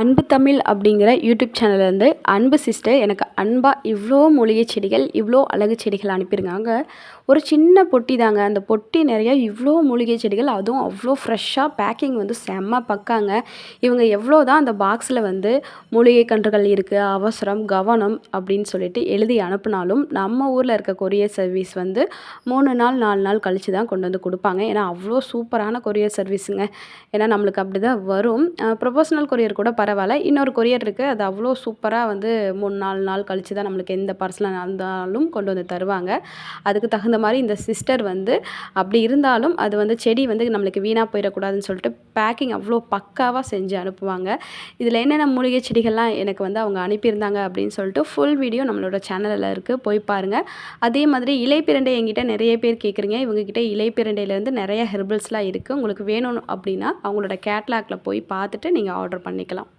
அன்பு தமிழ் அப்படிங்கிற யூடியூப் சேனல்லேருந்து அன்பு சிஸ்டர் எனக்கு அன்பாக இவ்வளோ மூலிகை செடிகள் இவ்வளோ அழகு செடிகள் அனுப்பியிருக்காங்க. ஒரு சின்ன பொட்டி தாங்க. அந்த பொட்டி நிறையா இவ்வளோ மூலிகை செடிகள், அதுவும் அவ்வளோ ஃப்ரெஷ்ஷாக பேக்கிங் வந்து செம்ம பக்காங்க. இவங்க எவ்வளோ தான் அந்த பாக்ஸில் வந்து மூலிகை கன்றுகள் இருக்குது, அவசரம் கவனம் அப்படின்னு சொல்லிட்டு எழுதி அனுப்புனாலும் நம்ம ஊரில் இருக்க கொரியர் சர்வீஸ் வந்து 3 நாள் 4 நாள் கழித்து தான் கொண்டு வந்து கொடுப்பாங்க. ஏன்னா அவ்வளோ சூப்பரான கொரியர் சர்வீஸுங்க. ஏன்னா நம்மளுக்கு அப்படி தான் வரும். ப்ரொஃபஷனல் கொரியர் கூட பரவாயில்ல. இன்னொரு கொரியர் இருக்குது, அது அவ்வளோ சூப்பராக வந்து 3 4 நாள் கழித்து தான் நம்மளுக்கு எந்த பார்சலாக இருந்தாலும் கொண்டு வந்து தருவாங்க. அதுக்கு தகுந்த மாதிரி இந்த சிஸ்டர் வந்து அப்படி இருந்தாலும் அது வந்து செடி வந்து நம்மளுக்கு வீணாக போயிடக்கூடாதுன்னு சொல்லிட்டு பேக்கிங் அவ்வளோ பக்காவாக செஞ்சு அனுப்புவாங்க. இதில் என்னென்ன மூலிகை செடிகள்லாம் எனக்கு வந்து அவங்க அனுப்பியிருந்தாங்க அப்படின்னு சொல்லிட்டு ஃபுல் வீடியோ நம்மளோட சேனலில் இருக்குது, போய் பாருங்கள். அதே மாதிரி இலைப்பிரண்டை என்கிட்ட நிறைய பேர் கேட்குறீங்க. இவங்ககிட்ட இலைப்பிரண்டையிலேருந்து நிறைய ஹெர்பல்ஸ்லாம் இருக்குது. உங்களுக்கு வேணும் அப்படின்னா அவங்களோட கேட்லாகில் போய் பார்த்துட்டு நீங்கள் ஆர்டர் பண்ணிக்கலாம்.